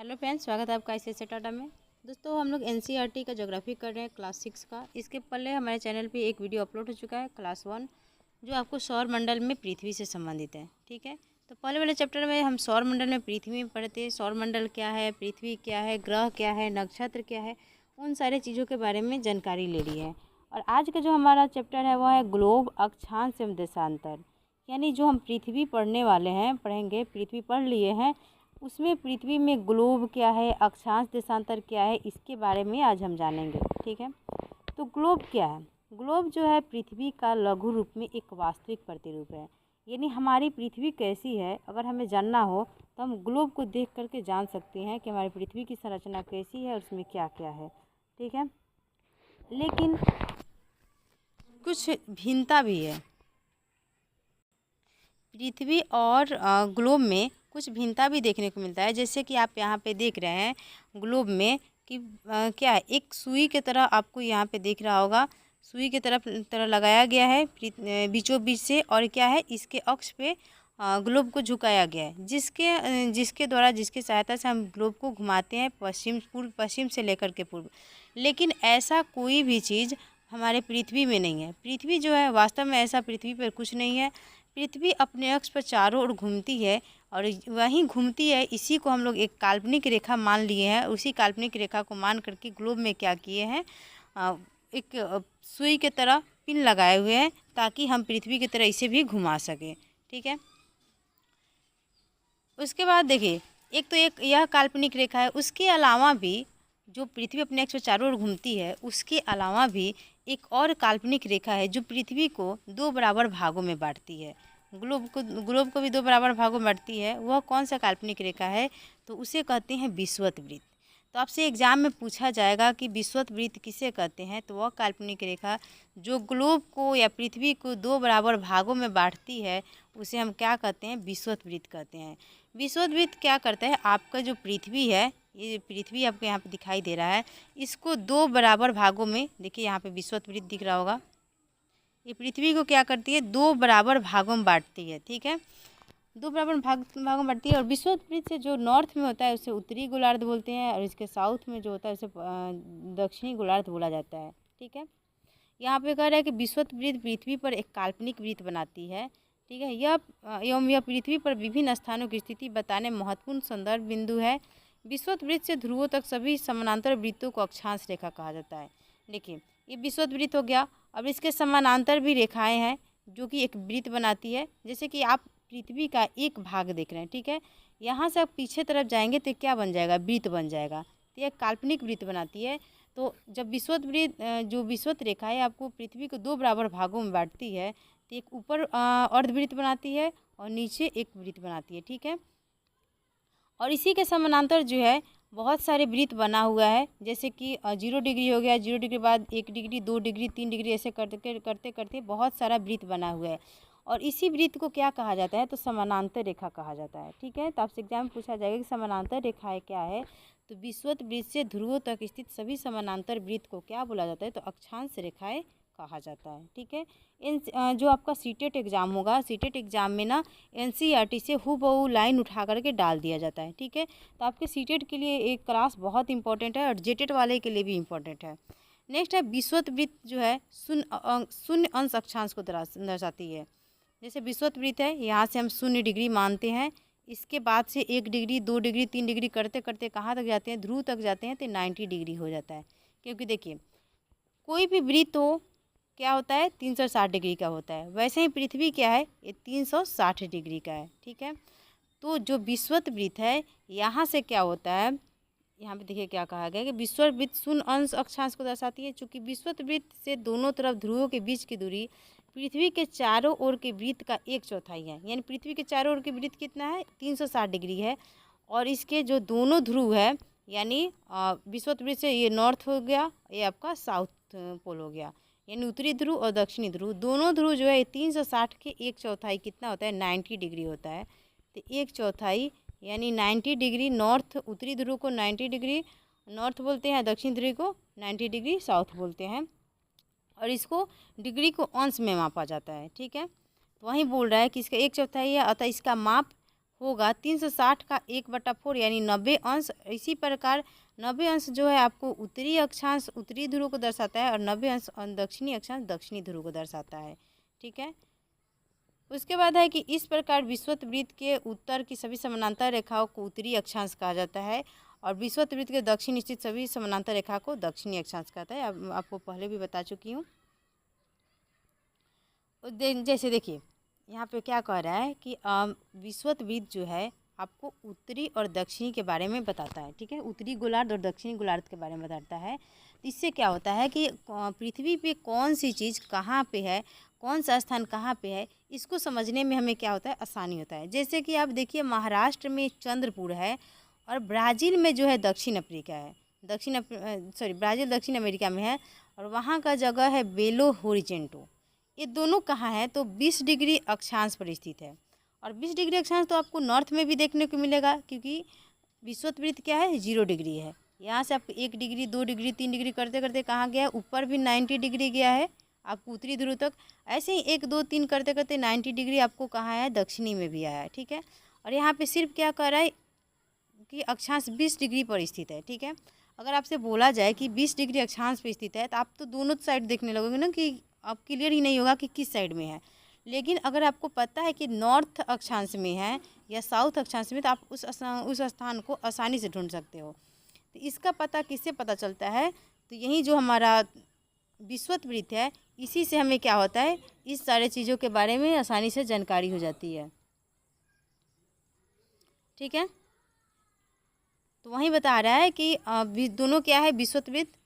Hello friends, स्वागत है आपका ICSE टाटा में। दोस्तों, हम लोग NCERT का ज्योग्राफी कर रहे हैं क्लास 6 का। इसके पहले हमारे चैनल पे एक वीडियो अपलोड हो चुका है क्लास 1, जो आपको सौर मंडल में पृथ्वी से संबंधित है। ठीक है, तो पहले वाले चैप्टर में हम सौर मंडल में पृथ्वी में पढ़ते, सौर मंडल क्या है, पृथ्वी क्या है, ग्रह क्या है, नक्षत्र क्या है, उन सारे चीज़ों के बारे में जानकारी ले ली है। और आज का जो हमारा चैप्टर है वह है ग्लोब, अक्षांश एवं देशांतर। यानी जो हम पृथ्वी पढ़ने वाले हैं, पढ़ेंगे, पृथ्वी पढ़ लिए हैं, उसमें पृथ्वी में ग्लोब क्या है, अक्षांश देशांतर क्या है, इसके बारे में आज हम जानेंगे। ठीक है, तो ग्लोब क्या है? ग्लोब जो है पृथ्वी का लघु रूप में एक वास्तविक प्रतिरूप है। यानी हमारी पृथ्वी कैसी है अगर हमें जानना हो तो हम ग्लोब को देख करके जान सकते हैं कि हमारी पृथ्वी की संरचना कैसी है और उसमें क्या क्या है। ठीक है, लेकिन कुछ भिन्नता भी है। पृथ्वी और ग्लोब में कुछ भिन्नता भी देखने को मिलता है। जैसे कि आप यहाँ पे देख रहे हैं ग्लोब में कि क्या है, एक सुई की तरह आपको यहाँ पे दिख रहा होगा, सुई की तरह लगाया गया है बीचों बीच से, और क्या है, इसके अक्ष पे ग्लोब को झुकाया गया है, जिसके द्वारा, जिसकी सहायता से हम ग्लोब को घुमाते हैं पश्चिम से लेकर के पूर्व। लेकिन ऐसा कोई भी चीज़ हमारे पृथ्वी में नहीं है। पृथ्वी जो है वास्तव में ऐसा पृथ्वी पर कुछ नहीं है। पृथ्वी अपने अक्ष पर चारों ओर घूमती है और वहीं घूमती है, इसी को हम लोग एक काल्पनिक रेखा मान लिए हैं। उसी काल्पनिक रेखा को मान करके ग्लोब में क्या किए हैं, एक सुई की तरह पिन लगाए हुए हैं ताकि हम पृथ्वी की तरह इसे भी घुमा सकें। ठीक है, उसके बाद देखिए, एक यह काल्पनिक रेखा है। उसके अलावा भी जो पृथ्वी अपने अक्ष पर चारों ओर घूमती है, उसके अलावा भी एक और काल्पनिक रेखा है जो पृथ्वी को दो बराबर भागों में बांटती है। ग्लोब को भी दो बराबर भागों में बांटती है। वह कौन सा काल्पनिक रेखा है? तो उसे कहते हैं विषुवत वृत्त। तो आपसे एग्जाम में पूछा जाएगा कि विषुवत वृत्त किसे कहते हैं, तो वह काल्पनिक रेखा जो ग्लोब को या पृथ्वी को दो बराबर भागों में बांटती है, उसे हम क्या कहते हैं? विषुवत वृत्त कहते हैं। विषुवत वृत्त क्या करता है? आपका जो पृथ्वी है, ये पृथ्वी आपको यहाँ पे दिखाई दे रहा है, इसको दो बराबर भागों में, देखिए यहाँ पे विषुवत वृत्त दिख रहा होगा, ये पृथ्वी को क्या करती है? दो बराबर भागों में बांटती है। ठीक है, दो बराबर भागों में बांटती है। और विषुवत वृत्त से जो नॉर्थ में होता है उसे उत्तरी गोलार्ध बोलते हैं, और इसके साउथ में जो होता है उसे दक्षिणी गोलार्ध बोला जाता है। ठीक है, यहाँ पे कह रहा है कि विषुवत वृत्त पृथ्वी पर एक काल्पनिक वृत्त बनाती है। ठीक है, यह पृथ्वी पर विभिन्न स्थानों की स्थिति बताने महत्वपूर्ण संदर्भ बिंदु है। विषुवत वृत्त से ध्रुवों तक सभी समानांतर वृत्तों को अक्षांश रेखा कहा जाता है। देखिए, ये विषुवत वृत्त हो गया। अब इसके समानांतर भी रेखाएं हैं जो कि एक वृत्त बनाती है। जैसे कि आप पृथ्वी का एक भाग देख रहे हैं। ठीक है, यहाँ से आप पीछे तरफ जाएंगे तो क्या बन जाएगा? वृत्त बन जाएगा। तो यह काल्पनिक वृत्त बनाती है। तो जब विषुवत वृत्त, जो विषुवत रेखा है, आपको पृथ्वी को दो बराबर भागों में बांटती है, तो एक ऊपर अर्धवृत्त बनाती है और नीचे एक वृत्त बनाती है। ठीक है, और इसी के समानांतर जो है बहुत सारे वृत्त बना हुआ है। जैसे कि 0 डिग्री हो गया, 0 डिग्री बाद 1 डिग्री, 2 डिग्री, 3 डिग्री, ऐसे करते करते करते बहुत सारा वृत्त बना हुआ है। और इसी वृत्त को क्या कहा जाता है? तो समानांतर रेखा कहा जाता है। ठीक है, तो आपसे एग्जाम में पूछा जाएगा कि समानांतर रेखाएं क्या है, तो विषुवत वृत्त से ध्रुवों तक स्थित सभी समानांतर वृत्त को क्या बोला जाता है? तो अक्षांश रेखाएं कहा जाता है। ठीक है, इन जो आपका सीटेट एग्ज़ाम होगा, सीटेट एग्ज़ाम में ना NCERT से हूबहू लाइन उठा करके डाल दिया जाता है। ठीक है, तो आपके सीटेट के लिए एक क्लास बहुत इंपॉर्टेंट है और जेटेट वाले के लिए भी इम्पोर्टेंट है। नेक्स्ट है विषुवत वृत्त, जो है शून्य अंश अक्षांश को दर्शाती है। जैसे विषुवत वृत्त है, यहाँ से हम 0 डिग्री मानते हैं। इसके बाद से 1 डिग्री, 2 डिग्री, 3 डिग्री करते करते कहाँ तक जाते हैं? ध्रुव तक जाते हैं, तो 90 डिग्री हो जाता है। क्योंकि देखिए, कोई भी वृत्त हो, क्या होता है? 360 डिग्री का होता है। वैसे ही पृथ्वी क्या है? ये 360 डिग्री का है। ठीक है, तो जो विषुवत वृत्त है, यहाँ से क्या होता है, यहाँ पे देखिए क्या कहा गया है कि विषुवत वृत्त शून्य अंश अक्षांश को दर्शाती है। चूँकि विषुवत वृत्त से दोनों तरफ ध्रुवों के बीच की दूरी पृथ्वी के चारों ओर के वृत्त का 1/4 है। यानी पृथ्वी के चारों ओर के वृत्त कितना है? 360 डिग्री है। और इसके जो दोनों ध्रुव है, यानी विषुवत वृत्त से ये नॉर्थ हो गया, ये आपका साउथ पोल हो गया, यानी उत्तरी ध्रुव और दक्षिणी ध्रुव, दोनों ध्रुव जो है 360 के 1/4 कितना होता है? 90 डिग्री होता है। तो 1/4 यानी 90 डिग्री नॉर्थ, उत्तरी ध्रुव को 90 डिग्री नॉर्थ बोलते हैं, दक्षिण ध्रुव को 90 डिग्री साउथ बोलते हैं। और इसको डिग्री को अंश में मापा जाता है। ठीक है, तो वहीं बोल रहा है कि इसका 1/4 है, अतः इसका माप होगा 360 का 1/4 यानी 90 अंश। इसी प्रकार 90 अंश जो है आपको उत्तरी अक्षांश उत्तरी ध्रुव को दर्शाता है और 90 अंश दक्षिणी अक्षांश दक्षिणी ध्रुव को दर्शाता है। ठीक है, उसके बाद है कि इस प्रकार विषुवत वृत्त के उत्तर की सभी समानांतर रेखाओं को उत्तरी अक्षांश कहा जाता है और विषुवत वृत्त के दक्षिण स्थित सभी समानांतर रेखा को दक्षिणी अक्षांश कहता है। अब आपको पहले भी बता चुकी हूँ। जैसे देखिए यहाँ पे क्या कह रहा है कि विषुवत वृत्त जो है आपको उत्तरी और दक्षिणी के बारे में बताता है। ठीक है, उत्तरी गोलार्ध और दक्षिणी गोलार्ध के बारे में बताता है। तो इससे क्या होता है कि पृथ्वी पे कौन सी चीज़ कहाँ पे है, कौन सा स्थान कहाँ पे है, इसको समझने में हमें क्या होता है, आसानी होता है। जैसे कि आप देखिए महाराष्ट्र में चंद्रपुर है और ब्राज़ील में जो है दक्षिण अफ्रीका है, ब्राज़ील दक्षिण अमेरिका में है और वहाँ का जगह है बेलो होरिजेंटो। ये दोनों कहाँ है तो 20 डिग्री अक्षांश पर स्थित है और 20 डिग्री अक्षांश तो आपको नॉर्थ में भी देखने को मिलेगा क्योंकि विषुवत वृत्त क्या है 0 डिग्री है। यहाँ से आपको 1 डिग्री 2 डिग्री 3 डिग्री करते करते कहाँ गया है, ऊपर भी 90 डिग्री गया है आपको उत्तरी ध्रुव तक। ऐसे ही 1 2 3 करते करते 90 डिग्री आपको कहाँ है, दक्षिणी में भी आया है। ठीक है, और यहाँ पे सिर्फ क्या कर रहा है कि अक्षांश 20 डिग्री पर स्थित है। ठीक है, अगर आपसे बोला जाए कि 20 डिग्री अक्षांश पर स्थित है तो आप तो दोनों साइड देखने लगोगे ना कि अब क्लियर ही नहीं होगा कि किस साइड में है। लेकिन अगर आपको पता है कि नॉर्थ अक्षांश में है या साउथ अक्षांश में तो आप उस स्थान को आसानी से ढूंढ सकते हो। तो इसका पता किससे पता चलता है, तो यही जो हमारा विषुवत वृत्त है इसी से हमें क्या होता है, इस सारे चीज़ों के बारे में आसानी से जानकारी हो जाती है। ठीक है, तो वहीं बता रहा है कि दोनों क्या है, विषुवत वृत्त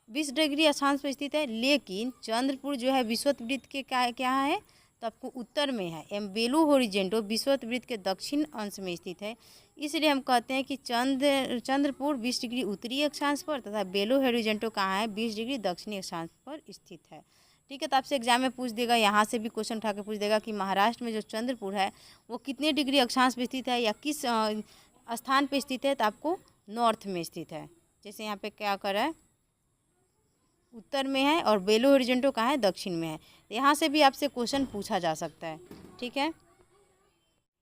20 डिग्री अक्षांश पर स्थित है, लेकिन चंद्रपुर जो है विषुवत वृत्त के क्या है तो आपको उत्तर में है। बेलो होरिजेंटो विषुवत वृत्त के दक्षिण अंश में स्थित है, इसलिए हम कहते हैं कि चंद्रपुर 20 डिग्री उत्तरी अक्षांश पर तथा बेलो होरिजेंटो कहाँ है 20 डिग्री दक्षिणी अक्षांश पर स्थित है। ठीक है, तो आपसे एग्जाम में पूछ देगा, यहाँ से भी क्वेश्चन उठा के पूछ देगा कि महाराष्ट्र में जो चंद्रपुर है वो कितने डिग्री अक्षांश पर स्थित है या किस स्थान पर स्थित है, तो आपको नॉर्थ में स्थित है। जैसे यहाँ पे क्या कर रहा है, उत्तर में है और बेलो होरिजेंटो कहाँ है, दक्षिण में है। यहाँ से भी आपसे क्वेश्चन पूछा जा सकता है। ठीक है,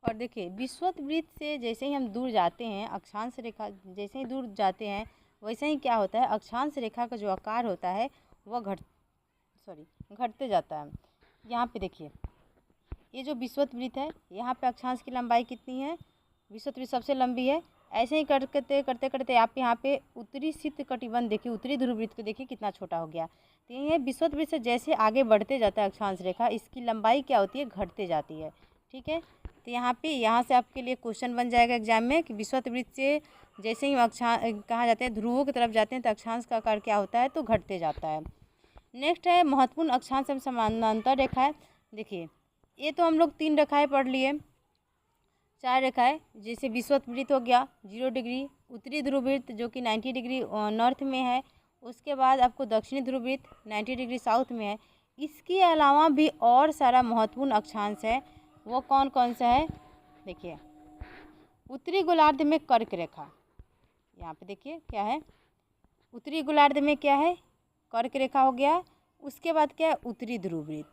और देखिए विषुवत वृत्त से जैसे ही हम दूर जाते हैं, अक्षांश रेखा जैसे ही दूर जाते हैं वैसे ही क्या होता है, अक्षांश रेखा का जो आकार होता है वह घटते जाता है। यहाँ पे देखिए ये जो विषुवत वृत्त है यहाँ पे अक्षांश की लंबाई कितनी है, विषुवत वृत्त सबसे लंबी है। ऐसे ही करते करते आप यहाँ पे उत्तरी शीत कटिबंध देखिए, उत्तरी ध्रुव वृत्त को देखिए कितना छोटा हो गया। तो ये विषुवत वृत्त से जैसे आगे बढ़ते जाता है अक्षांश रेखा, इसकी लंबाई क्या होती है, घटते जाती है। ठीक है, तो यहाँ से आपके लिए क्वेश्चन बन जाएगा एग्जाम में कि विषुवत वृत्त से जैसे ही कहाँ जाते हैं, ध्रुवों की तरफ जाते हैं तो अक्षांश का आकार क्या होता है, तो घटते जाता है। नेक्स्ट है महत्वपूर्ण अक्षांश एवं समानांतर रेखाएं। देखिए ये तो हम लोग 3 रेखाएं पढ़ लिए, 4 रेखाएं, जैसे विषुवत वृत्त हो गया 0 डिग्री, उत्तरी ध्रुव वृत्त जो कि 90 डिग्री नॉर्थ में है, उसके बाद आपको दक्षिणी ध्रुव वृत्त 90 डिग्री साउथ में है। इसके अलावा भी और सारा महत्वपूर्ण अक्षांश है, वो कौन कौन सा है, देखिए उत्तरी गोलार्ध में कर्क रेखा, यहाँ पे देखिए क्या है, उत्तरी गोलार्ध में क्या है, कर्क रेखा हो गया। उसके बाद क्या है, उत्तरी ध्रुव वृत्त,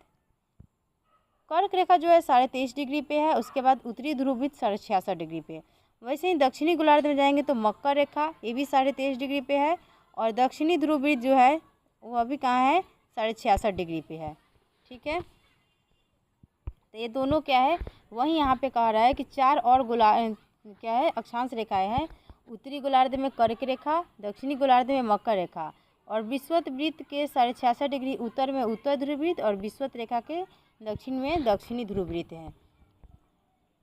कर्क रेखा जो है 23.5 डिग्री पे है, उसके बाद उत्तरी ध्रुव वृत्त 66.5 डिग्री पे। वैसे ही दक्षिणी गोलार्ध में जाएंगे तो मकर रेखा, ये भी 23.5 डिग्री पे है और दक्षिणी ध्रुव वृत्त जो है वो अभी कहाँ है, 66.5 डिग्री पे है। ठीक है, तो ये दोनों क्या है, वहीं यहाँ पे कह रहा है कि 4 और क्या है अक्षांश रेखाएं हैं, उत्तरी गोलार्ध में कर्क रेखा, दक्षिणी गोलार्ध में मकर रेखा और विषुवत वृत्त के 66.5 डिग्री उत्तर में उत्तर ध्रुव वृत्त और विषुवत रेखा के दक्षिण में दक्षिणी ध्रुव वृत्त है।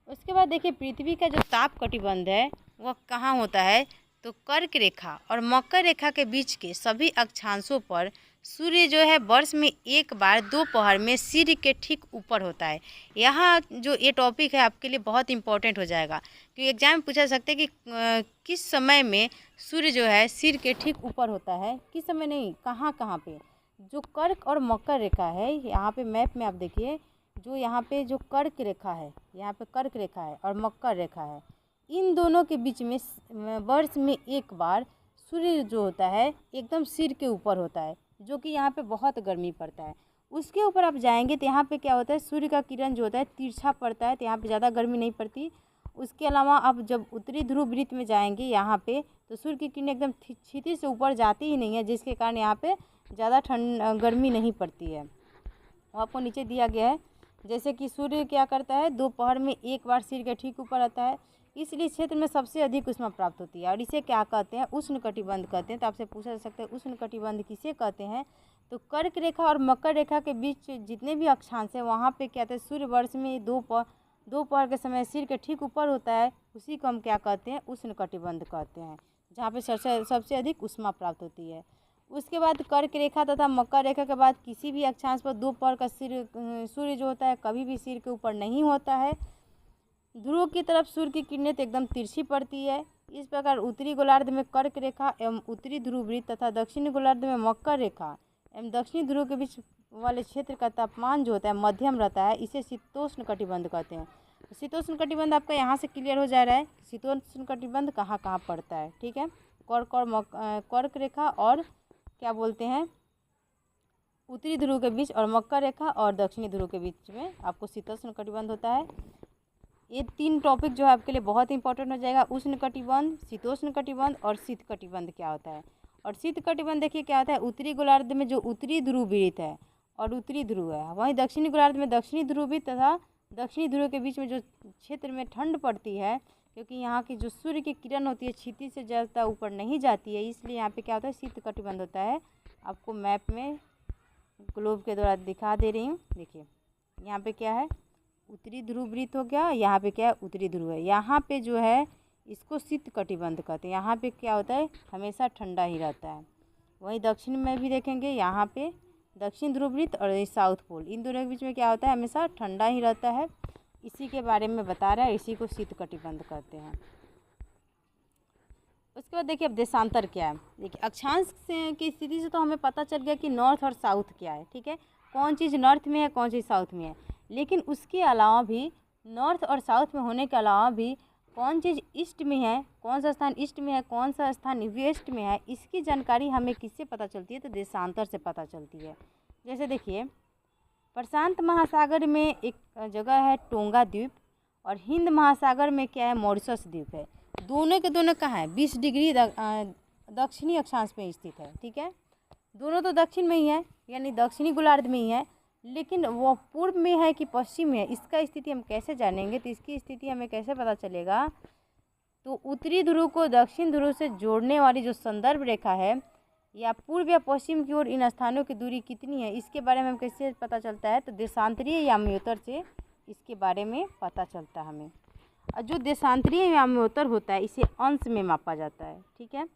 उसके बाद देखिए पृथ्वी का जो ताप कटिबंध है वह कहाँ होता है, तो कर्क रेखा और मकर रेखा के बीच के सभी अक्षांशों पर सूर्य जो है वर्ष में एक बार दोपहर में सिर के ठीक ऊपर होता है। यहाँ जो ये टॉपिक है आपके लिए बहुत इंपॉर्टेंट हो जाएगा क्योंकि एग्जाम में पूछा सकते हैं कि किस समय में सूर्य जो है सिर के ठीक ऊपर होता है, किस समय नहीं, कहाँ कहाँ पे। जो कर्क और मकर रेखा है, यहाँ पे मैप में आप देखिए, जो यहाँ पे जो कर्क रेखा है, यहाँ पे कर्क रेखा है और मकर रेखा है, इन दोनों के बीच में वर्ष में एक बार सूर्य जो होता है एकदम सिर के ऊपर होता है, जो कि यहाँ पे बहुत गर्मी पड़ता है। उसके ऊपर आप जाएंगे तो यहाँ पे क्या होता है, सूर्य का किरण जो होता है तिरछा पड़ता है, तो यहाँ पे ज़्यादा गर्मी नहीं पड़ती उसके अलावा अब जब उत्तरी ध्रुव वृत्त में जाएंगे यहाँ पे, तो सूर्य की किरणें एकदम क्षितिज से ऊपर जाती ही नहीं है, जिसके कारण यहाँ पे ज़्यादा गर्मी नहीं पड़ती है। वो आपको नीचे दिया गया है। जैसे कि सूर्य क्या करता है, दोपहर में एक बार सिर के ठीक ऊपर आता है, इसलिए क्षेत्र में सबसे अधिक ऊष्मा प्राप्त होती है और इसे क्या कहते हैं, उष्णकटिबंध कहते हैं। तो आपसे पूछा जा सकता है उष्णकटिबंध किसे कहते हैं। तो कर्क रेखा और मकर रेखा के बीच जितने भी अक्षांश हैं वहाँ पे क्या कहते हैं, सूर्य वर्ष में दोपहर के समय सिर के ठीक ऊपर होता है, उसी को हम क्या कहते हैं, उष्णकटिबंध कहते हैं, जहाँ पे सबसे अधिक ऊष्मा प्राप्त होती है। उसके बाद कर्क रेखा तथा मकर रेखा के बाद किसी भी अक्षांश पर दोपहर का सूर्य जो होता है कभी भी सिर के ऊपर नहीं होता है। ध्रुव की तरफ सूर्य की किरणें तो एकदम तिरछी पड़ती है। इस प्रकार उत्तरी गोलार्ध में कर्क रेखा एवं उत्तरी ध्रुव वृत्त तथा दक्षिणी गोलार्ध में मकर रेखा एवं दक्षिणी ध्रुव के बीच वाले क्षेत्र का तापमान जो होता है मध्यम रहता है, इसे शीतोष्ण कटिबंध कहते हैं। शीतोष्ण कटिबंध आपका यहाँ से क्लियर हो जा रहा है, शीतोष्ण कटिबंध कहाँ कहाँ पड़ता है। ठीक है, कर्क रेखा और क्या बोलते हैं, उत्तरी ध्रुव के बीच और मकर रेखा और दक्षिणी ध्रुव के बीच में आपको शीतोष्ण कटिबंध होता है। ये 3 टॉपिक जो है आपके लिए बहुत इंपॉर्टेंट हो जाएगा, उष्ण कटिबंध, शीतोष्ण कटिबंध और शीत कटिबंध क्या होता है। और शीत कटिबंध देखिए क्या होता है, उत्तरी गोलार्ध में जो उत्तरी ध्रुव वृत्त है और उत्तरी ध्रुव है, वहीं दक्षिणी गोलार्ध में दक्षिणी ध्रुव वृत्त तथा दक्षिणी ध्रुव के बीच में जो क्षेत्र में ठंड पड़ती है, क्योंकि यहाँ की जो सूर्य की किरण होती है क्षितिज से ज़्यादा ऊपर नहीं जाती है, इसलिए यहाँ पे क्या होता है, शीत कटिबंध होता है। आपको मैप में ग्लोब के द्वारा दिखा दे रही हूँ। देखिए यहाँ पे क्या है, उत्तरी ध्रुव वृत्त हो गया, यहाँ पे क्या है, उत्तरी ध्रुव है। यहाँ पे जो है इसको शीत कटिबंध कहते हैं। यहाँ पे क्या होता है, हमेशा ठंडा ही रहता है। वहीं दक्षिण में भी देखेंगे, यहाँ पे दक्षिण ध्रुव वृत्त और साउथ पोल, इन दोनों के बीच में क्या होता है, हमेशा ठंडा ही रहता है। इसी के बारे में बता रहा है, इसी को शीत कटिबंध कहते हैं। उसके बाद देखिए अब देशांतर क्या है। देखिए अक्षांश की स्थिति से तो हमें पता चल गया कि नॉर्थ और साउथ क्या है। ठीक है, कौन चीज़ नॉर्थ में है, कौन चीज़ साउथ में है, लेकिन उसके अलावा भी नॉर्थ और साउथ में होने के अलावा भी कौन चीज़ ईस्ट में है, कौन सा स्थान ईस्ट में है, कौन सा स्थान वेस्ट में है, इसकी जानकारी हमें किससे पता चलती है, तो देशांतर से पता चलती है। जैसे देखिए प्रशांत महासागर में एक जगह है टोंगा द्वीप और हिंद महासागर में क्या है, मॉरिशस द्वीप है। दोनों के दोनों कहाँ है, 20 डिग्री दक्षिणी अक्षांश में स्थित है। ठीक है, दोनों तो दक्षिण में ही है, यानी दक्षिणी गोलार्ध में ही है, लेकिन वो पूर्व में है कि पश्चिम में है, इसका स्थिति हम कैसे जानेंगे, तो इसकी स्थिति हमें कैसे पता चलेगा। तो उत्तरी ध्रुव को दक्षिण ध्रुव से जोड़ने वाली जो संदर्भ रेखा है, या पूर्व या पश्चिम की ओर इन स्थानों की दूरी कितनी है, इसके बारे में हम कैसे पता चलता है, तो देशांतरीय याम्योत्तर से इसके बारे में पता चलता है हमें। और जो देशांतरीय याम्योत्तर होता है इसे अंश में मापा जाता है। ठीक है,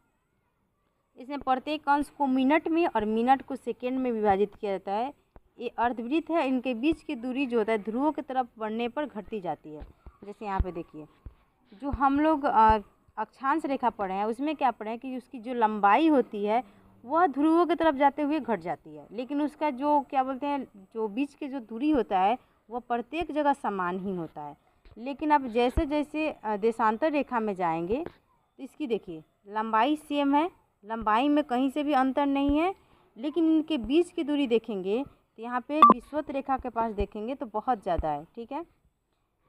इसमें प्रत्येक अंश को मिनट में और मिनट को सेकेंड में विभाजित किया जाता है। ये अर्धवृत्त है, इनके बीच की दूरी जो होता है ध्रुवों की तरफ बढ़ने पर घटती जाती है। जैसे यहाँ पे देखिए जो हम लोग अक्षांश रेखा पढ़े हैं उसमें क्या पढ़े हैं कि उसकी जो लंबाई होती है वह ध्रुवों की तरफ जाते हुए घट जाती है, लेकिन उसका जो क्या बोलते हैं, जो बीच के जो दूरी होता है वह प्रत्येक जगह समान ही होता है। लेकिन अब जैसे जैसे देशांतर रेखा में जाएंगे तो इसकी देखिए लंबाई सेम है, लंबाई में कहीं से भी अंतर नहीं है, लेकिन इनके बीच की दूरी देखेंगे तो यहाँ पे विषुवत रेखा के पास देखेंगे तो बहुत ज़्यादा है। ठीक है,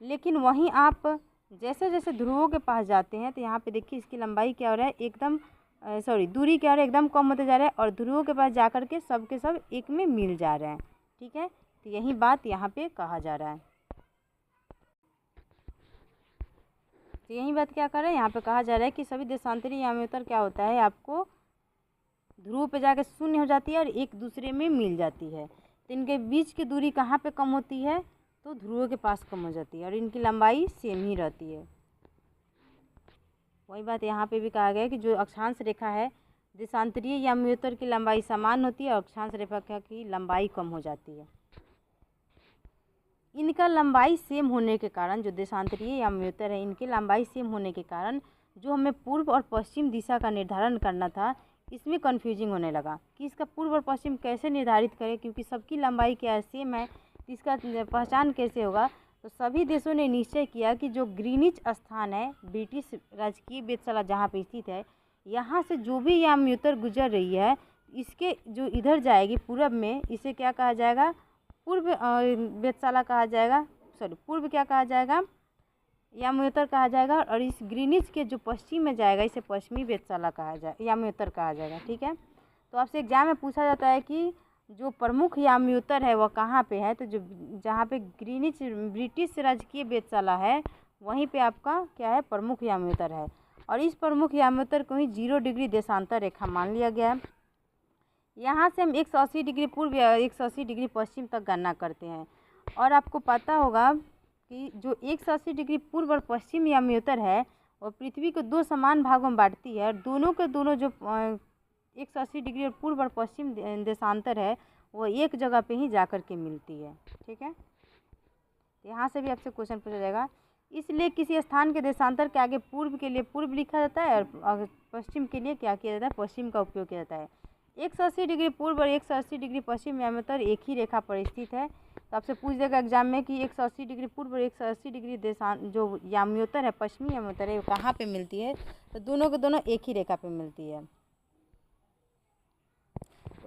लेकिन वहीं आप जैसे जैसे ध्रुवों के पास जाते हैं तो यहाँ पे देखिए इसकी लंबाई क्या हो रहा है, एकदम दूरी क्या हो रहा है, एकदम कम होते जा रहा है, और ध्रुवों के पास जाकर के सब के सब एक में मिल जा रहे हैं। ठीक है, तो यही बात यहाँ पे कहा जा रहा है। तो यही बात क्या कर रहा है, यहाँ पे कहा जा रहा है कि सभी देशांतरी याम्योत्तर क्या होता है, आपको ध्रुव पे जाकर शून्य हो जाती है और एक दूसरे में मिल जाती है। तो इनके बीच की दूरी कहाँ पे कम होती है, तो ध्रुवों के पास कम हो जाती है, और इनकी लंबाई सेम ही रहती है। वही बात यहाँ पे भी कहा गया है कि जो अक्षांश रेखा है देशांतरीय याम्योत्तर की लंबाई समान होती है और अक्षांश रेखा की लंबाई कम हो जाती है। इनका लंबाई सेम होने के कारण, जो देशांतरीय याम्योत्तर है इनकी लंबाई सेम होने के कारण जो हमें पूर्व और पश्चिम दिशा का निर्धारण करना था इसमें कन्फ्यूजिंग होने लगा कि इसका पूर्व और पश्चिम कैसे निर्धारित करें, क्योंकि सबकी लंबाई क्या है, सेम है, इसका पहचान कैसे होगा। तो सभी देशों ने निश्चय किया कि जो ग्रीनिच स्थान है ब्रिटिश राजकीय वेधशाला जहाँ पे स्थित है, यहाँ से जो भी याम्योत्तर गुजर रही है इसके जो इधर जाएगी पूर्व में, इसे क्या कहा जाएगा, पूर्व वेधशाला कहा जाएगा, पूर्व क्या कहा जाएगा, यामी कहा जाएगा, और इस ग्रीनिच के जो पश्चिम में जाएगा इसे पश्चिमी वेधशाला कहा जाए, यामी कहा जाएगा। ठीक है, तो आपसे एग्जाम में पूछा जाता है कि जो प्रमुख यामी है वह कहाँ पे है, तो जो जहाँ पे ग्रीनिच ब्रिटिश राजकीय वेधशाला है वहीं पे आपका क्या है, प्रमुख यामी है। और इस प्रमुख यामी को ही 0 डिग्री देशांतर रेखा मान लिया गया है। यहाँ से हम 180 डिग्री पूर्व या 180 डिग्री पश्चिम तक गणना करते हैं। और आपको पता होगा कि जो 180 डिग्री पूर्व और पश्चिम यामी है वो पृथ्वी को 2 समान भागों में बांटती है, और दोनों के दोनों जो 180 डिग्री और पूर्व और पश्चिम देशांतर है वो एक जगह पे ही जा कर के मिलती है। ठीक है, यहाँ से भी आपसे क्वेश्चन पूछा जाएगा। इसलिए किसी स्थान के देशांतर के आगे पूर्व के लिए पूर्व लिखा जाता है और पश्चिम के लिए क्या किया जाता है, पश्चिम का उपयोग किया जाता है। 180 डिग्री पूर्व और 180 डिग्री पश्चिम यामी एक ही रेखा पर स्थित है। तो आपसे पूछ देगा एग्जाम में कि 180 डिग्री पूर्व और 180 डिग्री जो याम्योत्तर है, पश्चिमी याम्योत्तर है, वो कहाँ पे मिलती है, तो दोनों के दोनों एक ही रेखा पे मिलती है।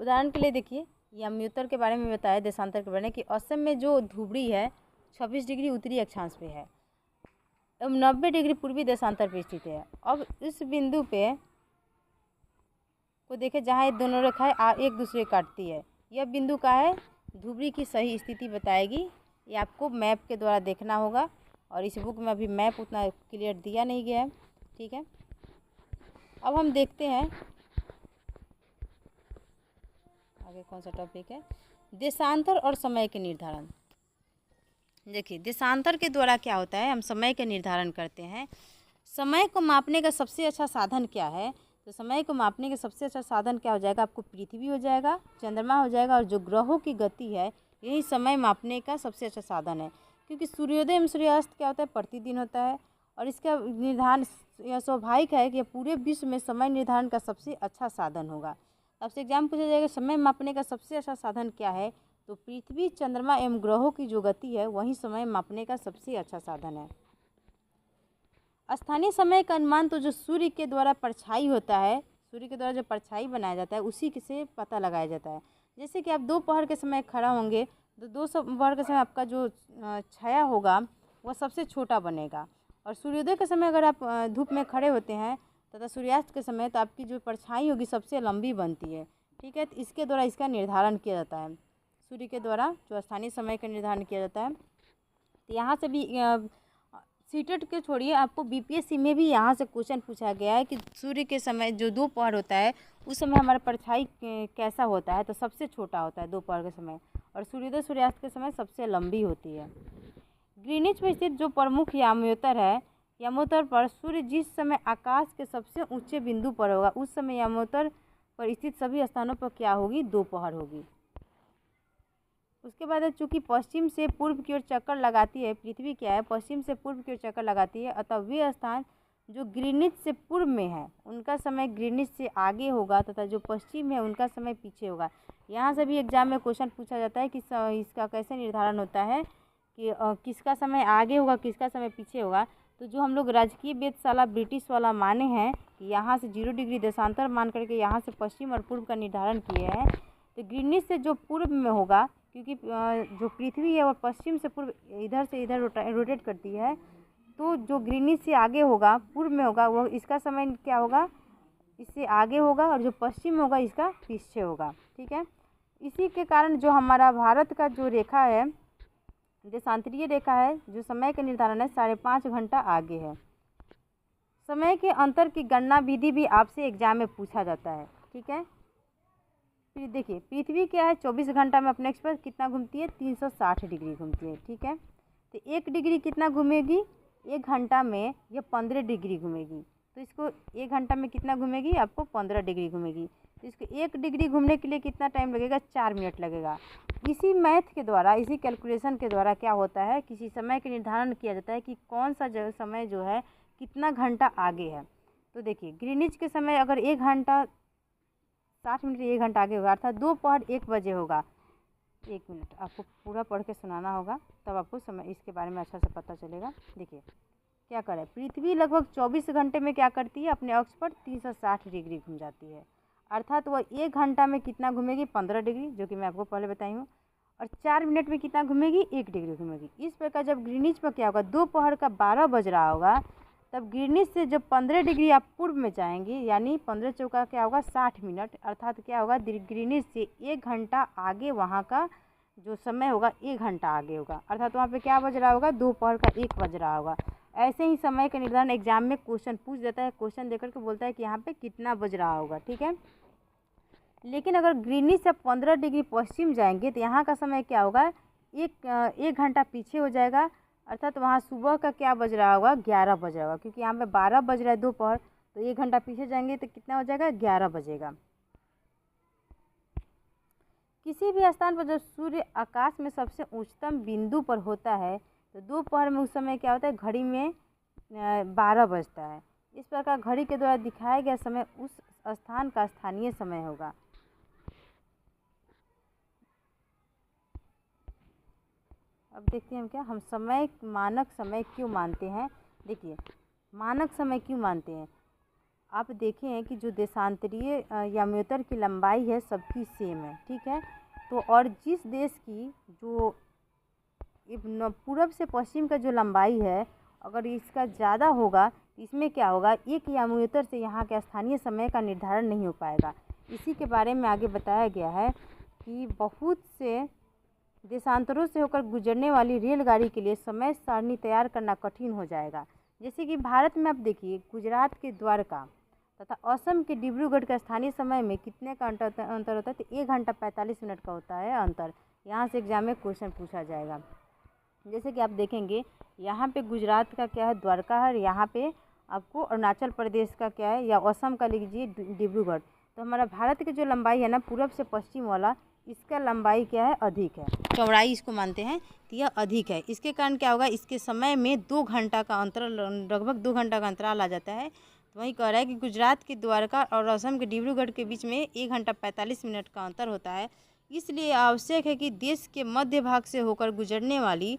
उदाहरण के लिए देखिए, याम्योत्तर के बारे में बताया, देशांतर के बारे में, कि असम में जो धुबरी है 26 डिग्री उत्तरी अक्षांश पे है एवं 90 डिग्री पूर्वी देशांतर पे स्थित है। अब इस बिंदु पे को देखें जहाँ ये दोनों रेखाएं एक दूसरे काटती है, यह बिंदु का है, धुबरी की सही स्थिति बताएगी। ये आपको मैप के द्वारा देखना होगा, और इस बुक में अभी मैप उतना क्लियर दिया नहीं गया है। ठीक है, अब हम देखते हैं आगे कौन सा टॉपिक है, देशांतर और समय के निर्धारण। देखिए, देशांतर के द्वारा क्या होता है, हम समय का निर्धारण करते हैं। समय को मापने का सबसे अच्छा साधन क्या है, तो समय को मापने का सबसे अच्छा साधन क्या हो जाएगा, आपको पृथ्वी हो जाएगा, चंद्रमा हो जाएगा, और जो ग्रहों की गति है यही समय मापने का सबसे अच्छा साधन है। क्योंकि सूर्योदय एवं सूर्यास्त क्या होता है, प्रतिदिन होता है, और इसका निर्धारण यह स्वाभाविक है कि पूरे विश्व में समय निर्धारण का सबसे अच्छा साधन होगा। आपसे एग्जाम पूछा जाएगा समय मापने का सबसे अच्छा साधन क्या है, तो पृथ्वी, चंद्रमा एवं ग्रहों की जो गति है वही समय मापने का सबसे अच्छा साधन है। स्थानीय समय का अनुमान तो जो सूर्य के द्वारा परछाई होता है, सूर्य के द्वारा जो परछाई बनाया जाता है उसी से पता लगाया जाता है। जैसे कि आप दोपहर के समय खड़ा होंगे तो दोपहर के समय आपका जो छाया होगा वह सबसे छोटा बनेगा, और सूर्योदय के समय अगर आप धूप में खड़े होते हैं तथा सूर्यास्त के समय तो आपकी जो परछाई होगी सबसे लंबी बनती है। ठीक है, तो इसके द्वारा इसका निर्धारण किया जाता है, सूर्य के द्वारा जो स्थानीय समय का निर्धारण किया जाता है। तो यहाँ से भी सीटेट के छोड़िए, आपको बीपीएससी में भी यहाँ से क्वेश्चन पूछा गया है कि सूर्य के समय जो दोपहर होता है उस समय हमारा परछाई कैसा होता है, तो सबसे छोटा होता है दोपहर के समय, और सूर्योदय सूर्यास्त के समय सबसे लंबी होती है। ग्रीनिच में स्थित जो प्रमुख याम्योत्तर है, याम्योत्तर पर सूर्य जिस समय आकाश के सबसे ऊंचे बिंदु पर होगा उस समय याम्योत्तर पर स्थित सभी स्थानों पर क्या होगी, दोपहर होगी। उसके बाद चूँकि पश्चिम से पूर्व की ओर चक्कर लगाती है पृथ्वी, क्या है, पश्चिम से पूर्व की ओर चक्कर लगाती है, अतः वे स्थान जो ग्रीनिच से पूर्व में है उनका समय ग्रीनिच से आगे होगा तथा जो पश्चिम है उनका समय पीछे होगा। यहाँ से भी एग्जाम में क्वेश्चन पूछा जाता है कि इसका कैसे निर्धारण होता है कि किसका समय आगे होगा, किसका समय पीछे होगा। तो जो हम लोग राजकीय वेधशाला ब्रिटिश वाला माने हैं कि यहाँ से 0 डिग्री देशांतर मान करके यहाँ से पश्चिम और पूर्व का निर्धारण किए हैं, तो ग्रीनिच से जो पूर्व में होगा, क्योंकि जो पृथ्वी है और पश्चिम से पूर्व इधर से इधर रोटेट करती है, तो जो ग्रीनिच से आगे होगा, पूर्व में होगा, वो इसका समय क्या होगा, इससे आगे होगा, और जो पश्चिम होगा इसका पीछे होगा। ठीक है, इसी के कारण जो हमारा भारत का जो रेखा है, देशांतरीय रेखा है, जो समय का निर्धारण है 5.5 घंटा आगे है। समय के अंतर की गणना विधि भी आपसे एग्जाम में पूछा जाता है। ठीक है, फिर देखिए पृथ्वी क्या है, 24 घंटा में अपने एक्स पर कितना घूमती है, 360 डिग्री घूमती है। ठीक है, तो 1 डिग्री कितना घूमेगी, 1 घंटा में यह 15 डिग्री घूमेगी, तो इसको 1 घंटा में कितना घूमेगी, आपको 15 डिग्री घूमेगी। तो इसको 1 डिग्री घूमने के लिए कितना टाइम लगेगा, 4 मिनट लगेगा। इसी मैथ के द्वारा, इसी कैलकुलेशन के द्वारा क्या होता है, किसी समय के निर्धारण किया जाता है कि कौन सा समय जो है कितना घंटा आगे है। तो देखिए ग्रीनिच के समय अगर 1 घंटा 60 मिनट 1 घंटा आगे होगा, अर्थात दोपहर 1 बजे होगा। 1 मिनट आपको पूरा पढ़ के सुनाना होगा, तब आपको समय इसके बारे में अच्छा से पता चलेगा। देखिए क्या करें, पृथ्वी लगभग 24 घंटे में क्या करती है, अपने अक्ष पर 360 डिग्री घूम जाती है, अर्थात वह 1 घंटा में कितना घूमेगी, 15 डिग्री, जो कि मैं आपको पहले बताई हूँ। और 4 मिनट में कितना घूमेगी, 1 डिग्री घूमेगी। इस प्रकार जब ग्रीनिच में क्या होगा, दोपहर का 12 बज रहा होगा, तब ग्रीनिच से जब 15 डिग्री आप पूर्व में जाएंगे, यानी 15 चौका क्या होगा 60 मिनट, अर्थात क्या होगा ग्रीनिच से 1 घंटा आगे वहाँ का जो समय होगा 1 घंटा आगे होगा, अर्थात वहाँ पे क्या बज रहा होगा, दोपहर का 1 बज रहा होगा। ऐसे ही समय का निर्धारण एग्जाम में क्वेश्चन पूछ देता है, क्वेश्चन देकर के बोलता है कि यहाँ पे कितना बज रहा होगा, ठीक है। लेकिन अगर ग्रीनिच से 15 डिग्री पश्चिम जाएंगे तो यहाँ का समय क्या होगा, एक घंटा पीछे हो जाएगा, अर्थात वहाँ सुबह का क्या बज रहा होगा, 11 बज रहा होगा, क्योंकि यहाँ पे 12 बज रहा है दोपहर, तो 1 घंटा पीछे जाएंगे तो कितना हो जाएगा, 11 बजेगा। किसी भी स्थान पर जब सूर्य आकाश में सबसे उच्चतम बिंदु पर होता है तो दोपहर में उस समय क्या होता है, घड़ी में 12 बजता है। इस प्रकार घड़ी के द्वारा दिखाया गया समय उस स्थान का स्थानीय समय होगा। अब देखते हैं हम क्या, हम समय मानक समय क्यों मानते हैं। देखिए मानक समय क्यों मानते हैं, आप देखें कि जो देशांतरीय याम्योत्तर की लंबाई है सबकी सेम है, ठीक है। तो और जिस देश की जो पूरब से पश्चिम का जो लंबाई है, अगर इसका ज़्यादा होगा तो इसमें क्या होगा, एक याम्योत्तर से यहाँ के स्थानीय समय का निर्धारण नहीं हो पाएगा। इसी के बारे में आगे बताया गया है कि बहुत से देशांतरों से होकर गुजरने वाली रेलगाड़ी के लिए समय सारणी तैयार करना कठिन हो जाएगा। जैसे कि भारत में आप देखिए, गुजरात के द्वारका तथा असम के डिब्रूगढ़ का स्थानीय समय में कितने का अंतर होता है, तो 1 घंटा 45 मिनट का होता है अंतर। यहाँ से एग्जाम में क्वेश्चन पूछा जाएगा। जैसे कि आप देखेंगे यहाँ पे गुजरात का क्या है, द्वारका है, यहाँ पे आपको अरुणाचल प्रदेश का क्या है, या असम का लीजिए डिब्रूगढ़। तो हमारा भारत की जो लंबाई है ना पूरब से पश्चिम वाला, इसका लंबाई क्या है, अधिक है, चौड़ाई इसको मानते हैं तो यह अधिक है। इसके कारण क्या होगा, इसके समय में 2 घंटा का अंतराल, लगभग 2 घंटा का अंतराल आ जाता है। तो वही कह रहा है कि गुजरात के द्वारका और असम के डिब्रूगढ़ के बीच में 1 घंटा 45 मिनट का अंतर होता है। इसलिए आवश्यक है कि देश के मध्य भाग से होकर गुजरने वाली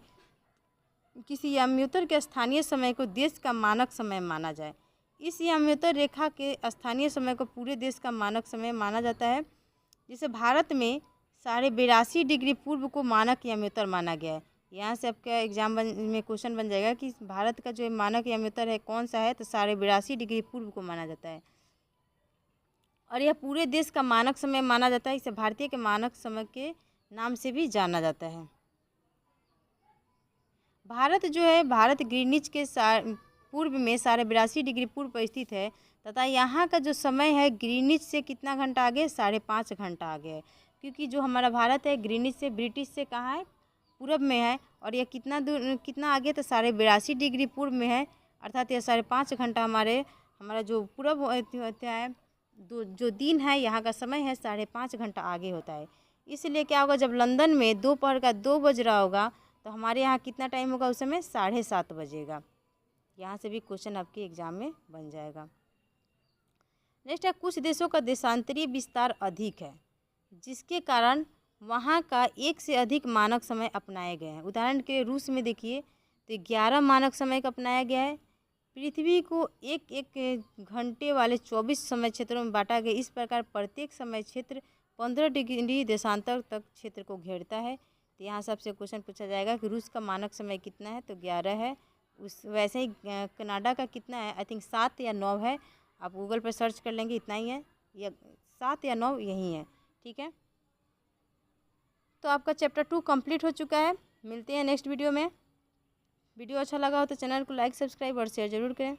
किसी याम्योत्तर के स्थानीय समय को देश का मानक समय माना जाए। इस याम्योत्तर रेखा के स्थानीय समय को पूरे देश का मानक समय माना जाता है। जैसे भारत में 82.5 डिग्री पूर्व को मानक याम्योत्तर माना गया है। यहाँ से आपका एग्जाम में क्वेश्चन बन जाएगा कि भारत का जो मानक याम्योत्तर है कौन सा है, तो 82.5 डिग्री पूर्व को माना जाता है और यह पूरे देश का मानक समय माना जाता है। इसे भारतीय के मानक समय के नाम से भी जाना जाता है। भारत जो है, भारत ग्रीनिच के पूर्व में 82.5 डिग्री पूर्व पर स्थित है तथा यहाँ का जो समय है ग्रीनिच से कितना घंटा आगे, 5.5 घंटा आगे है। क्योंकि जो हमारा भारत है ग्रीनिच से, ब्रिटिश से कहाँ है, पूरब में है, और यह कितना दूर कितना आगे, तो 82.5 डिग्री पूर्व में है, अर्थात यह 5.5 घंटा हमारा जो पूरब होता है, जो दिन है यहाँ का समय है 5.5 घंटा आगे होता है। इसलिए क्या होगा, जब लंदन में दोपहर का 2 बज रहा होगा तो हमारे यहाँ कितना टाइम होगा उस समय, 7:30 बजेगा। यहाँ से भी क्वेश्चन आपके एग्जाम में बन जाएगा। नेक्स्ट है, कुछ देशों का देशांतरीय विस्तार अधिक है जिसके कारण वहाँ का एक से अधिक मानक समय अपनाए गए हैं। उदाहरण के लिए रूस में देखिए तो 11 मानक समय का अपनाया गया है। पृथ्वी को एक एक घंटे वाले 24 समय क्षेत्रों में बांटा गया। इस प्रकार प्रत्येक समय क्षेत्र 15 डिग्री देशांतर तक क्षेत्र को घेरता है। तो यहाँ सबसे क्वेश्चन पूछा जाएगा कि रूस का मानक समय कितना है, तो 11 है। वैसे ही कनाडा का कितना है, आई थिंक 7 या 9 है। आप गूगल पर सर्च कर लेंगे, इतना ही है, या 7 या 9 यही है, ठीक है। तो आपका चैप्टर 2 कंप्लीट हो चुका है। मिलते हैं नेक्स्ट वीडियो में। वीडियो अच्छा लगा हो तो चैनल को लाइक, सब्सक्राइब और शेयर ज़रूर करें।